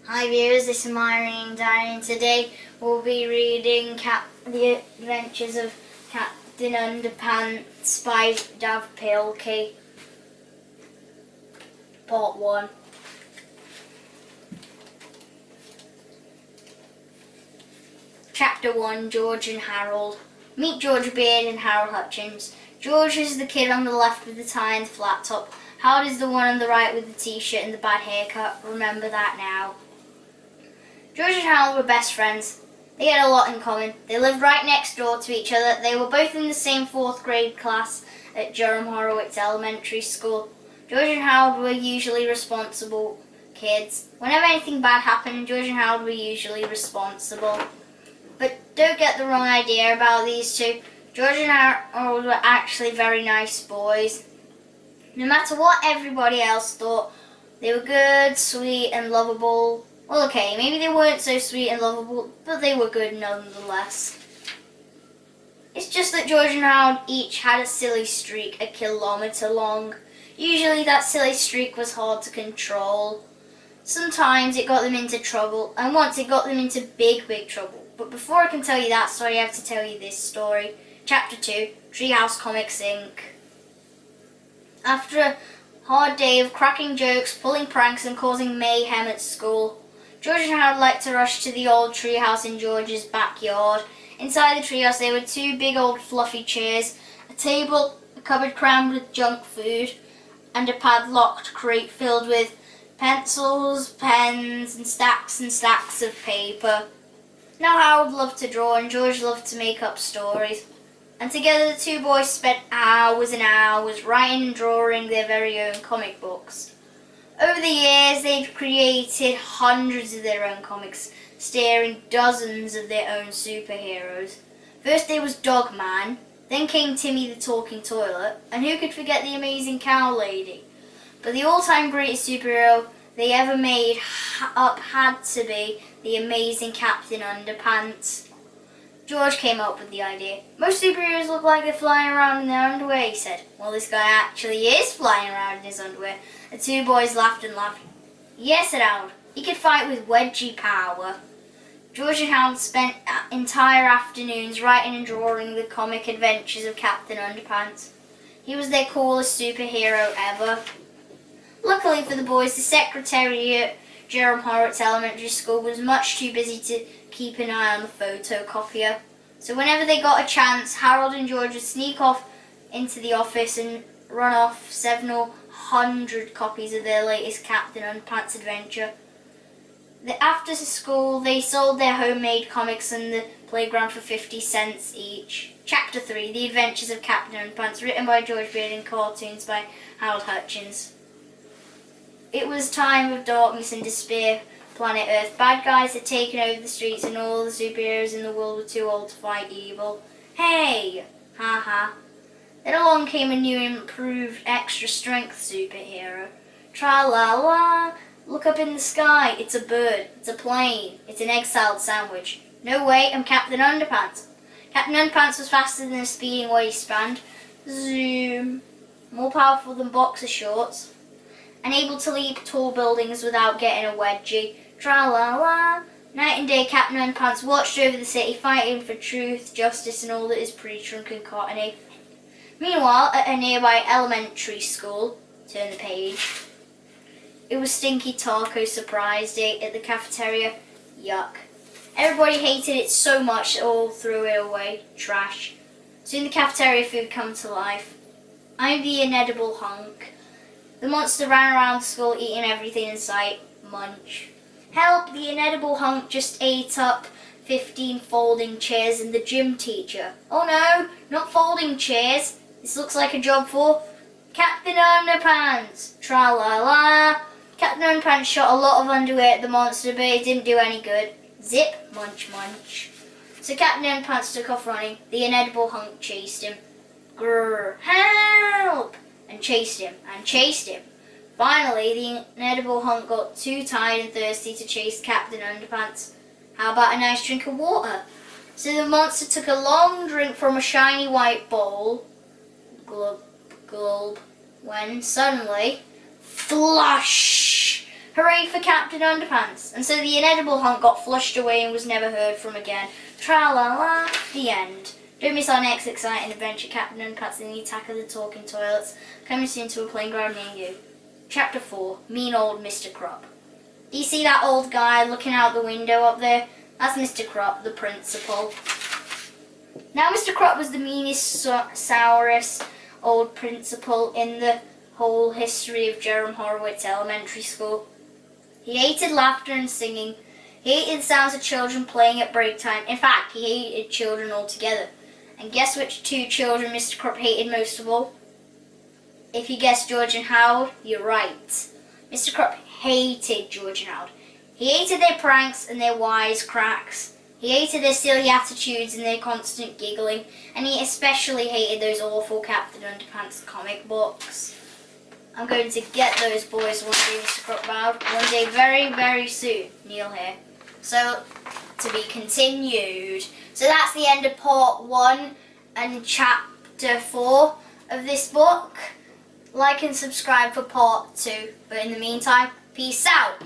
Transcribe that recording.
Hi viewers, this is my reading diary and today we'll be reading The Adventures of Captain Underpants by Dav Pilkey, Part 1. Chapter 1, George and Harold. Meet George Beard and Harold Hutchins. George is the kid on the left with the tie and the flat top. Harold is the one on the right with the t-shirt and the bad haircut. Remember that now. George and Harold were best friends. They had a lot in common. They lived right next door to each other. They were both in the same 4th grade class at Jerome Horowitz Elementary School. George and Harold were usually responsible kids. Whenever anything bad happened, George and Harold were usually responsible. But don't get the wrong idea about these two. George and Harold were actually very nice boys. No matter what everybody else thought, they were good, sweet and lovable. Well, okay, maybe they weren't so sweet and lovable, but they were good nonetheless. It's just that George and Harold each had a silly streak a kilometre long. Usually that silly streak was hard to control. Sometimes it got them into trouble, and once it got them into big trouble. But before I can tell you that story, I have to tell you this story. Chapter 2, Treehouse Comics Inc. After a hard day of cracking jokes, pulling pranks and causing mayhem at school, George and Harold liked to rush to the old treehouse in George's backyard. Inside the treehouse there were 2 big old fluffy chairs, a table, a cupboard crammed with junk food, and a padlocked crate filled with pencils, pens, and stacks of paper. Now Harold loved to draw and George loved to make up stories. And together the 2 boys spent hours and hours writing and drawing their very own comic books. Over the years, they'd created hundreds of their own comics, starring dozens of their own superheroes. First there was Dogman, then came Timmy the Talking Toilet, and who could forget the Amazing Cow Lady? But the all-time greatest superhero they ever made had to be the Amazing Captain Underpants. George came up with the idea. Most superheroes look like they're flying around in their underwear, he said. Well, this guy actually is flying around in his underwear. The 2 boys laughed and laughed. Yes, said Harold. He could fight with wedgie power. George and Harold spent entire afternoons writing and drawing the comic adventures of Captain Underpants. He was their coolest superhero ever. Luckily for the boys, the secretary at Jerome Horowitz Elementary School was much too busy to keep an eye on the photocopier. So whenever they got a chance, Harold and George would sneak off into the office and run off several hundred copies of their latest Captain Underpants adventure. After school, they sold their homemade comics on the playground for 50 cents each. Chapter 3, The Adventures of Captain Underpants, written by George Beard and cartoons by Harold Hutchins. It was time of darkness and despair. Planet Earth. Bad guys had taken over the streets and all the superheroes in the world were too old to fight evil. Hey! Haha. Then along came a new improved extra strength superhero. Tra-la-la! Look up in the sky. It's a bird. It's a plane. It's an egg-salad sandwich. No way, I'm Captain Underpants. Captain Underpants was faster than a speeding waistband. Zoom. More powerful than boxer shorts. And able to leap tall buildings without getting a wedgie. Tra-la-la. Night and day, Captain Underpants watched over the city, fighting for truth, justice, and all that is pretty, trunk, and cottony. Meanwhile, at a nearby elementary school, turn the page, it was Stinky Taco Surprise Day at the cafeteria. Yuck. Everybody hated it so much they all threw it away. Trash. Soon the cafeteria food came to life. I'm the inedible hunk. The monster ran around the school eating everything in sight. Munch. Help, the inedible hunk just ate up 15 folding chairs and the gym teacher. Oh no, not folding chairs. This looks like a job for Captain Underpants. Tra-la-la. Captain Underpants shot a lot of underwear at the monster, but it didn't do any good. Zip, munch, munch. So Captain Underpants took off running. The inedible hunk chased him. Grrr, help! And chased him, and chased him. Finally, the inedible hunk got too tired and thirsty to chase Captain Underpants. How about a nice drink of water? So the monster took a long drink from a shiny white bowl. Glub, glub. When suddenly, flush! Hooray for Captain Underpants. And so the inedible hunk got flushed away and was never heard from again. Tra-la-la, the end. Don't miss our next exciting adventure, Captain Underpants and the Attack of the Talking Toilets, coming soon to a playground near you. Chapter 4, Mean Old Mr. Crop. Do you see that old guy looking out the window up there? That's Mr. Crop, the principal. Now Mr. Crop was the meanest, sourest old principal in the whole history of Jerome Horowitz Elementary School. He hated laughter and singing. He hated the sounds of children playing at break time. In fact, he hated children altogether. And guess which two children Mr. Crop hated most of all? If you guessed George and Howard, you're right. Mr. Crop hated George and Howard. He hated their pranks and their wisecracks. He hated their silly attitudes and their constant giggling. And he especially hated those awful Captain Underpants comic books. I'm going to get those boys one day, Mr. Crop vowed. One day very, very soon. Neil here. So, to be continued. So that's the end of part 1 and chapter 4 of this book. Like and subscribe for part 2. But in the meantime, peace out.